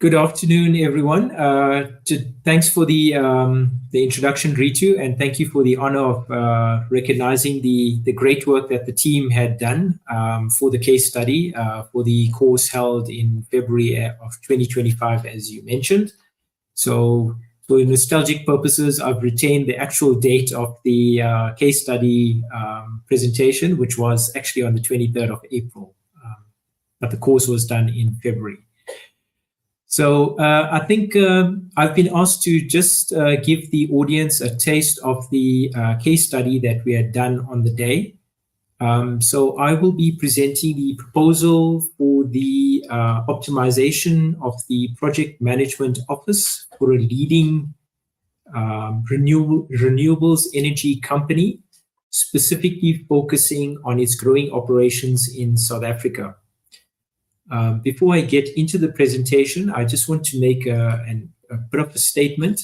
Good afternoon, everyone. Thanks for the introduction, Ritu, and thank you for the honor of recognizing the great work that the team had done for the case study for the course held in February of 2025, as you mentioned. So for nostalgic purposes, I've retained the actual date of the case study presentation, which was actually on the 23rd of April, but the course was done in February. So I think I've been asked to just give the audience a taste of the case study that we had done on the day. So I will be presenting the proposal for the optimization of the project management office for a leading renewables energy company, specifically focusing on its growing operations in South Africa. Before I get into the presentation, I just want to make a bit of a statement.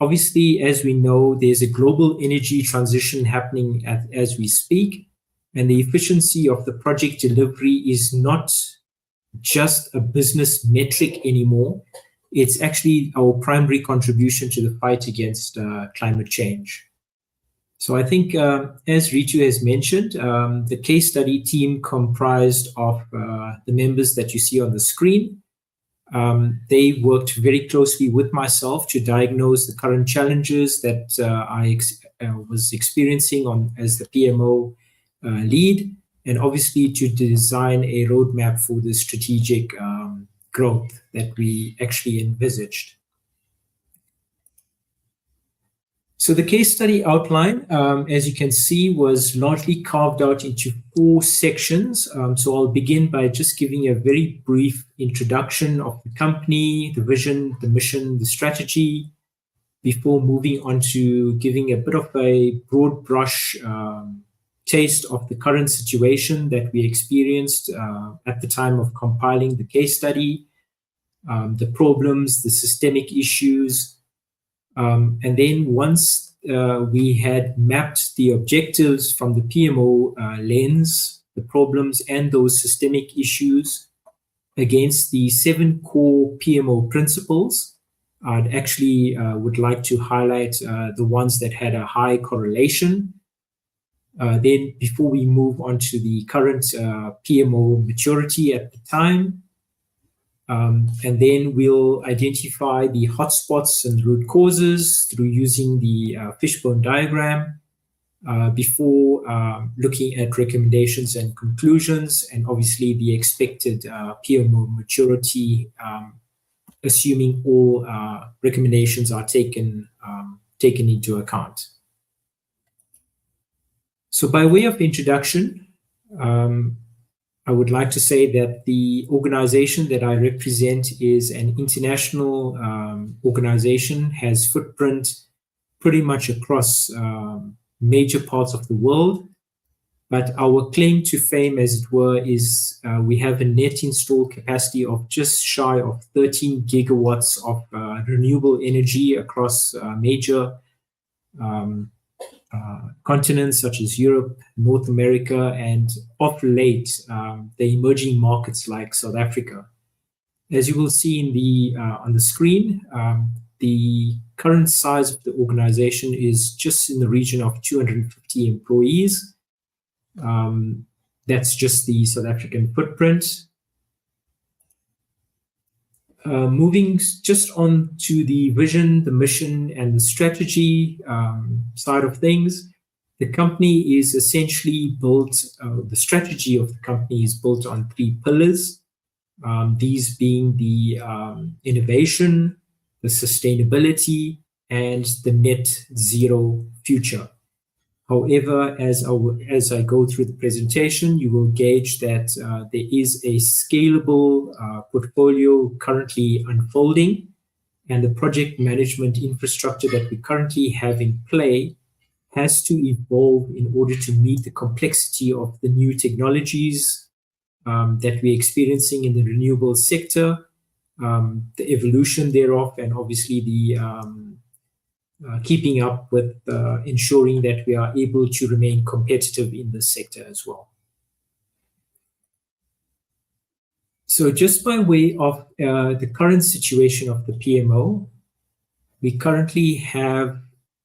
Obviously, as we know, there's a global energy transition happening as we speak, and the efficiency of the project delivery is not just a business metric anymore. It's actually our primary contribution to the fight against climate change. So I think, as Ritu has mentioned, the case study team comprised of the members that you see on the screen. They worked very closely with myself to diagnose the current challenges that I was experiencing as the PMO lead, and obviously to design a roadmap for the strategic growth that we actually envisaged. So the case study outline, as you can see, was largely carved out into 4 sections. So I'll begin by just giving a very brief introduction of the company, the vision, the mission, the strategy, before moving on to giving a bit of a broad brush taste of the current situation that we experienced at the time of compiling the case study, the problems, the systemic issues, and then once we had mapped the objectives from the PMO lens, the problems and those systemic issues against the 7 core PMO principles, I'd actually would like to highlight the ones that had a high correlation. Then before we move on to the current PMO maturity at the time, and then we'll identify the hotspots and root causes through using the fishbone diagram before looking at recommendations and conclusions, and obviously the expected PMO maturity, assuming all recommendations are taken into account. So by way of introduction, I would like to say that the organization that I represent is an international organization, has footprint pretty much across major parts of the world. But our claim to fame, as it were, is we have a net installed capacity of just shy of 13 gigawatts of renewable energy across major continents such as Europe, North America, and of late, the emerging markets like South Africa. As you will see in on the screen, the current size of the organization is just in the region of 250 employees. That's just the South African footprint. Moving just on to the vision, the mission, and the strategy side of things, the company is essentially built, the strategy of the company is built on 3 pillars, these being the innovation, the sustainability, and the net zero future. However, as I go through the presentation, you will gauge that there is a scalable portfolio currently unfolding, and the project management infrastructure that we currently have in play has to evolve in order to meet the complexity of the new technologies that we're experiencing in the renewable sector, the evolution thereof, and obviously the keeping up with ensuring that we are able to remain competitive in this sector as well. So just by way of the current situation of the PMO, we currently have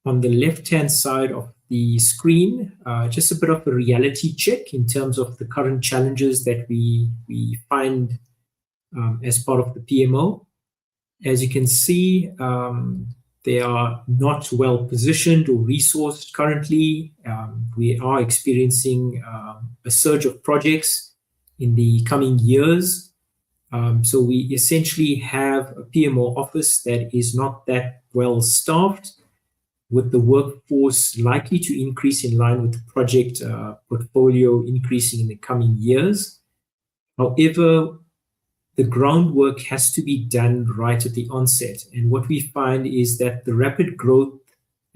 on the left-hand side of the screen just a bit of a reality check in terms of the current challenges that we find as part of the PMO. As you can see, they are not well positioned or resourced currently. We are experiencing a surge of projects in the coming years. So we essentially have a PMO office that is not that well staffed, with the workforce likely to increase in line with the project portfolio increasing in the coming years. However, the groundwork has to be done right at the onset. And what we find is that the rapid growth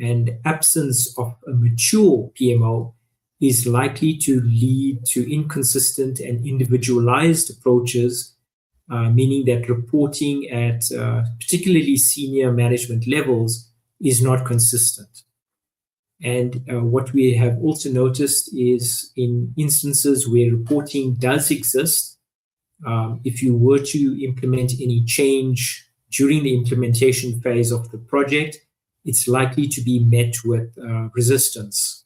and absence of a mature PMO is likely to lead to inconsistent and individualized approaches, meaning that reporting at particularly senior management levels is not consistent. And what we have also noticed is in instances where reporting does exist, if you were to implement any change during the implementation phase of the project, it's likely to be met with resistance.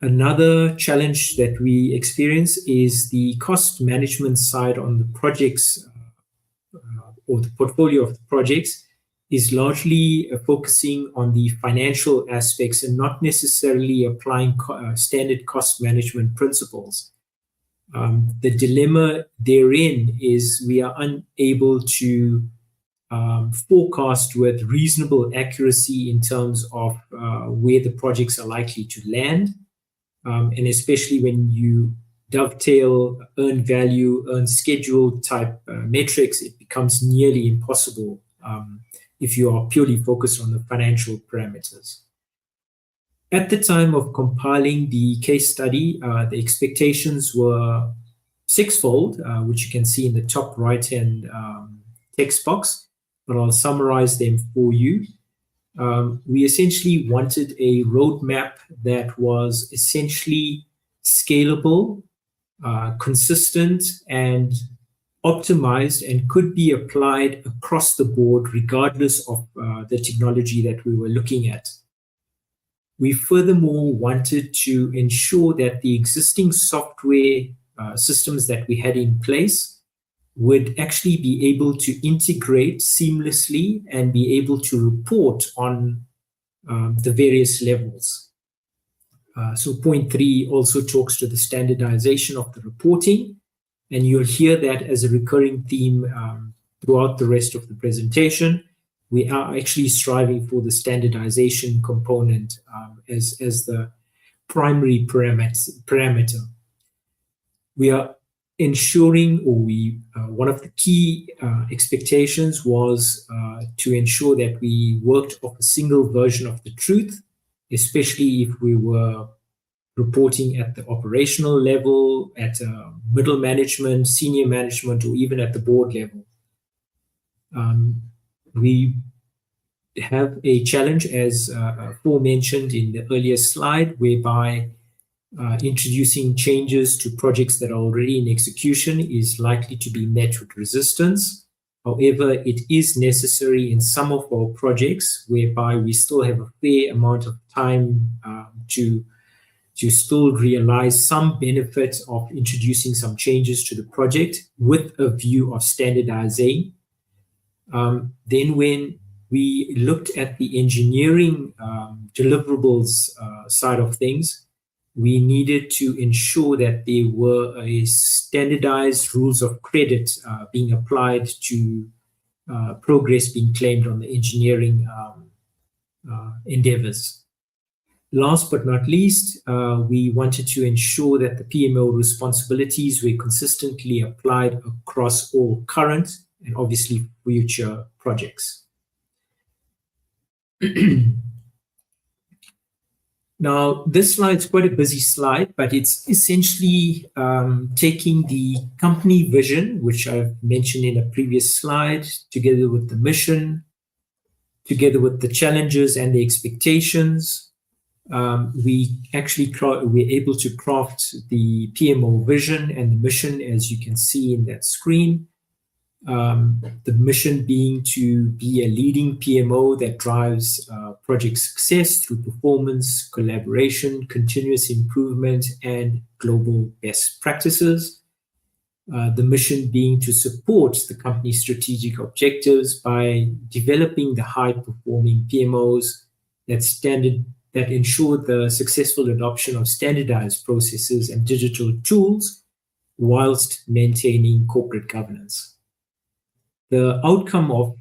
Another challenge that we experience is the cost management side on the projects or the portfolio of the projects is largely focusing on the financial aspects and not necessarily applying standard cost management principles. The dilemma therein is we are unable to forecast with reasonable accuracy in terms of where the projects are likely to land. And especially when you dovetail earned value, earned schedule type metrics, it becomes nearly impossible if you are purely focused on the financial parameters. At the time of compiling the case study, the expectations were sixfold, which you can see in the top right-hand text box, but I'll summarize them for you. We essentially wanted a roadmap that was essentially scalable, consistent, and optimized, and could be applied across the board regardless of the technology that we were looking at. We furthermore wanted to ensure that the existing software systems that we had in place would actually be able to integrate seamlessly and be able to report on the various levels. So point 3 also talks to the standardization of the reporting, and you'll hear that as a recurring theme throughout the rest of the presentation. We are actually striving for the standardization component as the primary parameter. We are ensuring, or one of the key expectations was to ensure that we worked off a single version of the truth, especially if we were reporting at the operational level, at middle management, senior management, or even at the board level. We have a challenge, as aforementioned in the earlier slide, whereby introducing changes to projects that are already in execution is likely to be met with resistance. However, it is necessary in some of our projects whereby we still have a fair amount of time to still realize some benefit of introducing some changes to the project with a view of standardizing. Then when we looked at the engineering deliverables side of things, we needed to ensure that there were a standardized rules of credit being applied to progress being claimed on the engineering endeavors. Last but not least, we wanted to ensure that the PMO responsibilities were consistently applied across all current and obviously future projects. Now, this slide is quite a busy slide, but it's essentially taking the company vision, which I've mentioned in a previous slide, together with the mission, together with the challenges and the expectations, we actually we're able to craft the PMO vision and the mission, as you can see in that screen. The mission being to be a leading PMO that drives project success through performance, collaboration, continuous improvement, and global best practices. The mission being to support the company's strategic objectives by developing the high-performing PMOs that ensure the successful adoption of standardized processes and digital tools whilst maintaining corporate governance. The outcome of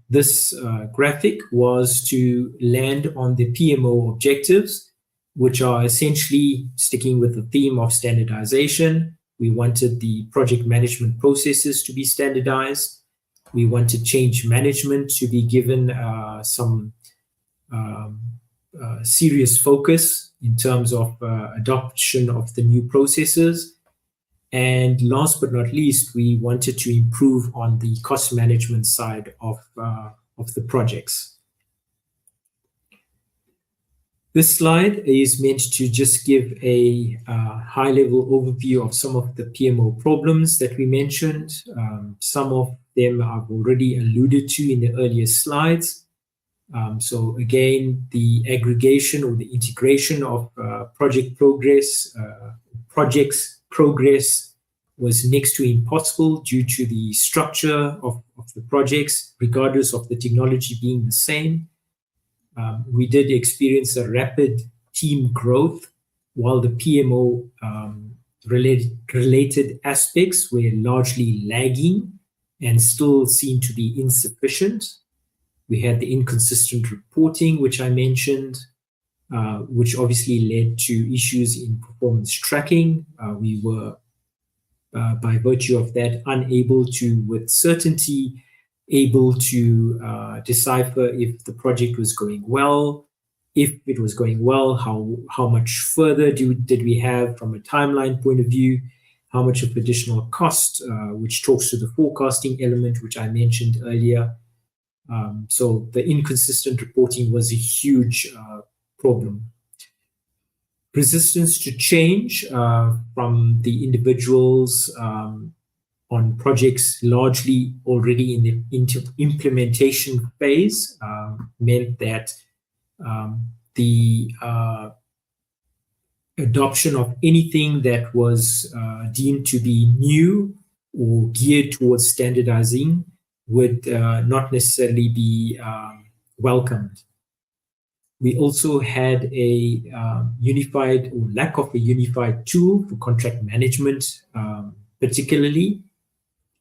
this graphic was to land on the PMO objectives, which are essentially sticking with the theme of standardization. We wanted the project management processes to be standardized. We wanted change management to be given some serious focus in terms of adoption of the new processes. And last but not least, we wanted to improve on the cost management side of the projects. This slide is meant to just give a high-level overview of some of the PMO problems that we mentioned. Some of them I've already alluded to in the earlier slides. So again, the aggregation or the integration of projects progress was next to impossible due to the structure of the projects, regardless of the technology being the same. We did experience a rapid team growth, while the PMO related aspects were largely lagging and still seem to be insufficient. We had the inconsistent reporting, which I mentioned, which obviously led to issues in performance tracking. We were, by virtue of that, unable to, with certainty, able to decipher if the project was going well. If it was going well, how much further did we have from a timeline point of view? How much of additional cost, which talks to the forecasting element, which I mentioned earlier. So the inconsistent reporting was a huge problem. Resistance to change from the individuals on projects largely already in the implementation phase meant that the adoption of anything that was deemed to be new or geared towards standardizing would not necessarily be welcomed. We also had a unified or lack of a unified tool for contract management, particularly,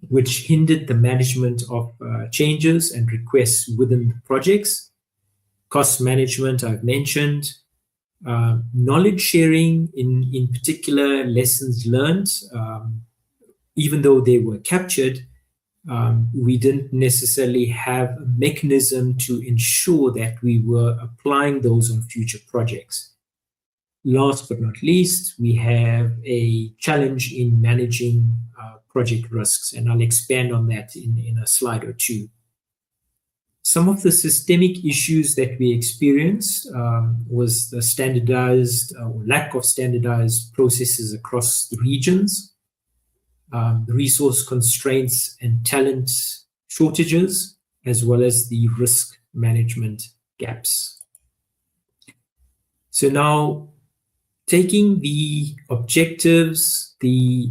which hindered the management of changes and requests within the projects. Cost management, I've mentioned. Knowledge sharing, in particular, lessons learned, even though they were captured, we didn't necessarily have a mechanism to ensure that we were applying those on future projects. Last but not least, we have a challenge in managing project risks, and I'll expand on that in a slide or two. Some of the systemic issues that we experienced was the standardized or lack of standardized processes across the regions, the resource constraints and talent shortages, as well as the risk management gaps. So now, taking the objectives, the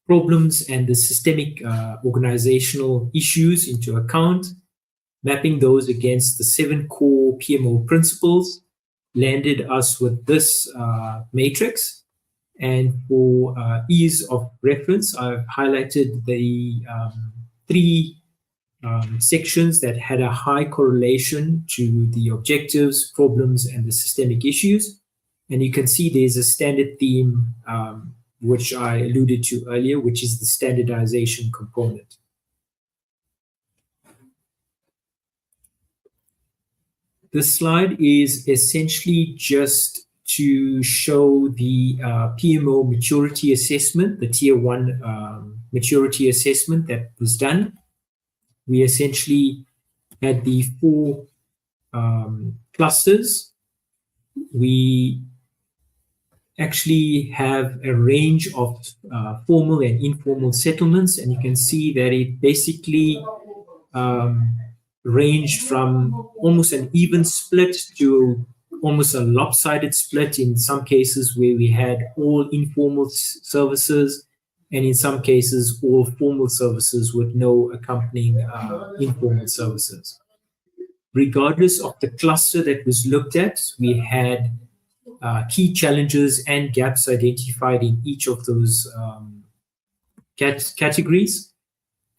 problems, and the systemic organizational issues into account, mapping those against the 7 core PMO principles, landed us with this matrix. And for ease of reference, I've highlighted the 3 sections that had a high correlation to the objectives, problems, and the systemic issues. And you can see there's a standard theme, which I alluded to earlier, which is the standardization component. This slide is essentially just to show the PMO maturity assessment, the Tier 1 maturity assessment that was done. We essentially had the 4 clusters we actually have a range of formal and informal settlements, and you can see that it basically um, ranged from almost an even split to almost a lopsided split in some cases, where we had all informal services, and in some cases all formal services with no accompanying informal services. Regardless of the cluster that was looked at, we had key challenges and gaps identified in each of those categories.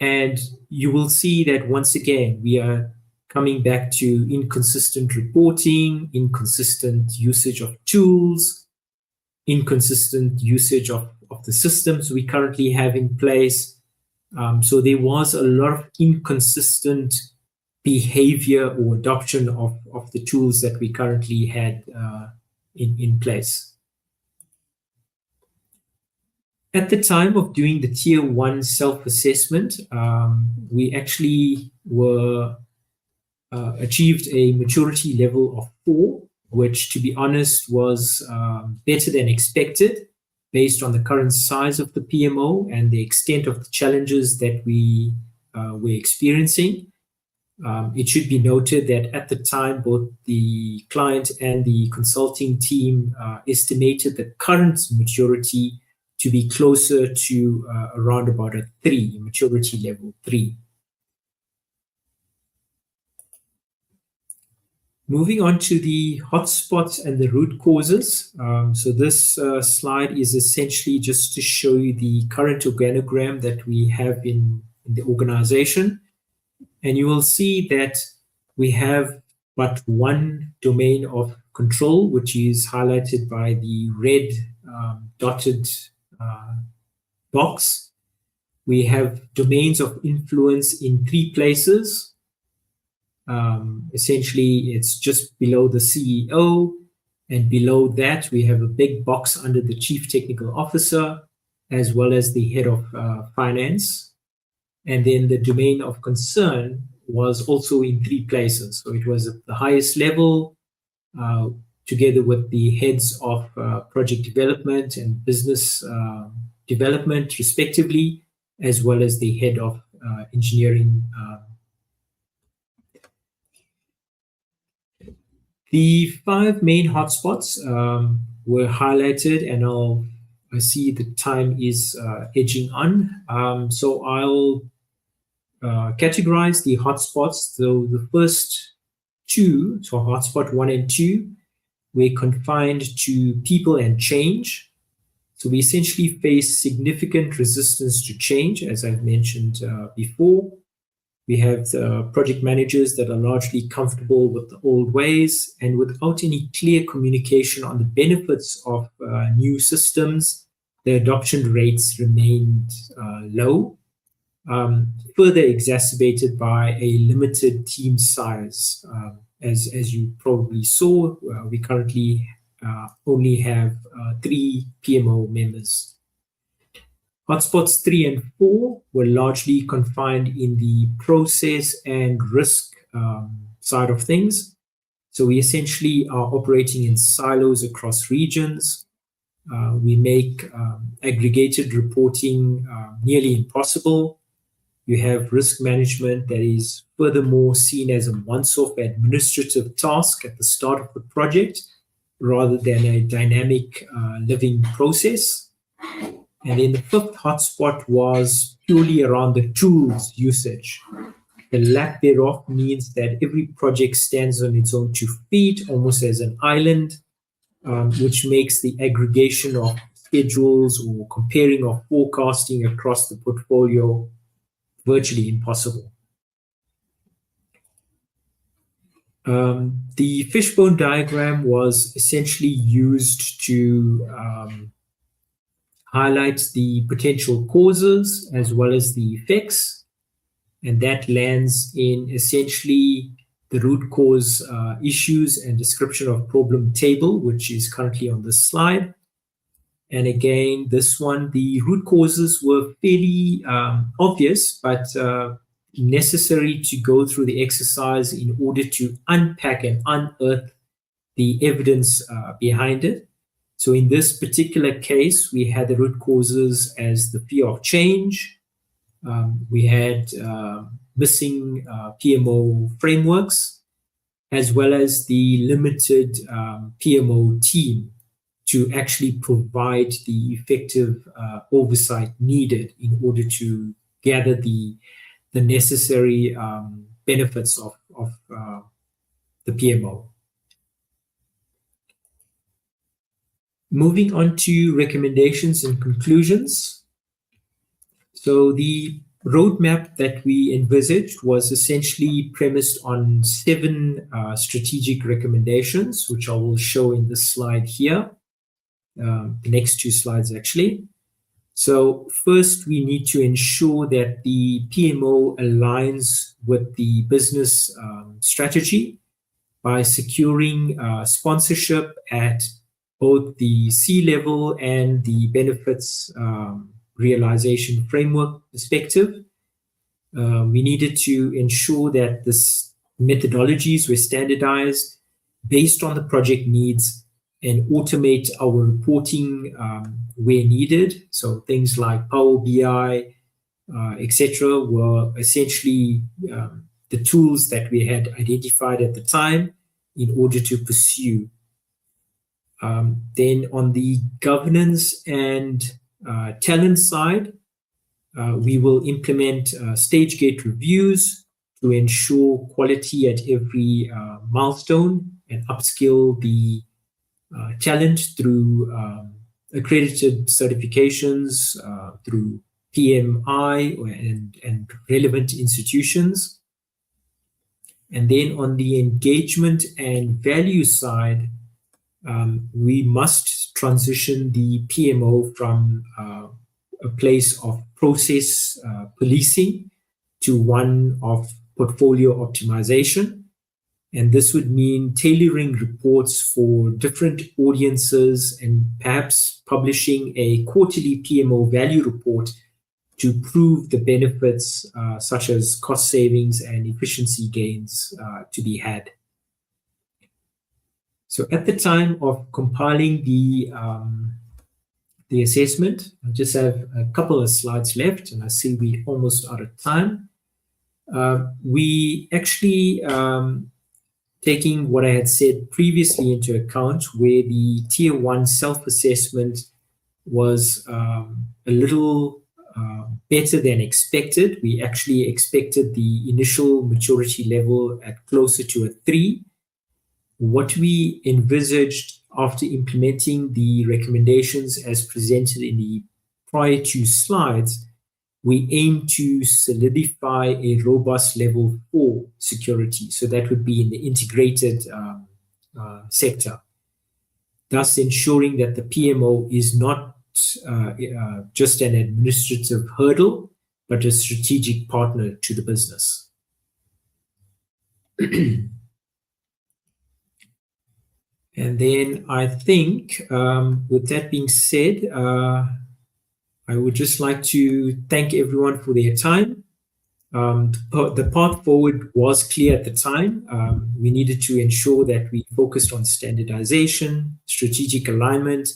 And you will see that once again, we are coming back to inconsistent reporting, inconsistent usage of tools, inconsistent usage of the systems we currently have in place. So there was a lot of inconsistent behavior or adoption of the tools that we currently had in place. At the time of doing the Tier 1 self-assessment, we actually achieved a maturity level of 4, which, to be honest, was better than expected based on the current size of the PMO and the extent of the challenges that we were experiencing. It should be noted that at the time, both the client and the consulting team estimated the current maturity to be closer to around about a 3, maturity level 3. Moving on to the hotspots and the root causes. So this slide is essentially just to show you the current organogram that we have in the organization. And you will see that we have but one domain of control, which is highlighted by the red dotted box. We have domains of influence in 3 places. Essentially, it's just below the CEO, and below that we have a big box under the Chief Technical Officer, as well as the Head of Finance. And then the domain of concern was also in 3 places. So it was at the highest level, together with the heads of project development and business development, respectively, as well as the head of engineering. The 5 main hotspots were highlighted, and I see the time is edging on. So I'll categorize the hotspots. So the first 2, so hotspot 1 and 2, were confined to people and change. So we essentially face significant resistance to change, as I've mentioned before. We have project managers that are largely comfortable with the old ways, and without any clear communication on the benefits of new systems, the adoption rates remained low, further exacerbated by a limited team size. As you probably saw, we currently only have 3 PMO members. Hotspots 3 and 4 were largely confined in the process and risk side of things. So we essentially are operating in silos across regions. We make aggregated reporting nearly impossible. You have risk management that is furthermore seen as a once-off administrative task at the start of the project, rather than a dynamic living process. And then the 5th hotspot was purely around the tools usage. The lack thereof means that every project stands on its own 2 feet, almost as an island, which makes the aggregation of schedules or comparing of forecasting across the portfolio virtually impossible. The fishbone diagram was essentially used to highlight the potential causes as well as the effects, and that lands in essentially the root cause issues and description of problem table, which is currently on this slide. And again, this one, the root causes were fairly obvious, but necessary to go through the exercise in order to unpack and unearth the evidence behind it. So in this particular case, we had the root causes as the fear of change. We had missing PMO frameworks, as well as the limited PMO team to actually provide the effective oversight needed in order to gather the necessary benefits of the PMO. Moving on to recommendations and conclusions. So the roadmap that we envisaged was essentially premised on 7 strategic recommendations, which I will show in this slide here, the next 2 slides actually. So first, we need to ensure that the PMO aligns with the business strategy by securing sponsorship at both the C-level and the benefits realization framework perspective. We needed to ensure that this methodologies were standardized based on the project needs and automate our reporting where needed. So things like Power BI, etc., were essentially the tools that we had identified at the time in order to pursue. Then on the governance and talent side, we will implement stage gate reviews to ensure quality at every milestone and upskill the talent through accredited certifications, through PMI and relevant institutions. And then on the engagement and value side, we must transition the PMO from a place of process policing to one of portfolio optimization. And this would mean tailoring reports for different audiences and perhaps publishing a quarterly PMO value report to prove the benefits such as cost savings and efficiency gains to be had. So at the time of compiling the assessment, I just have a couple of slides left, and I see we're almost out of time. We actually, taking what I had said previously into account, where the Tier 1 self-assessment was a little better than expected. We actually expected the initial maturity level at closer to a 3. What we envisaged after implementing the recommendations as presented in the prior 2 slides, we aim to solidify a robust level 4 security. So that would be in the integrated sector, thus ensuring that the PMO is not just an administrative hurdle, but a strategic partner to the business. And then I think, with that being said, I would just like to thank everyone for their time. The path forward was clear at the time. We needed to ensure that we focused on standardization, strategic alignment,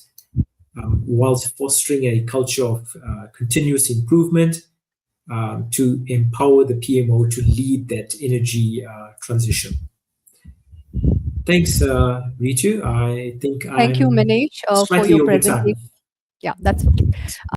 whilst fostering a culture of continuous improvement to empower the PMO to lead that energy transition. Thanks, Ritu. I think Thank you, Minnesh, for your presentation. Yeah, that's okay.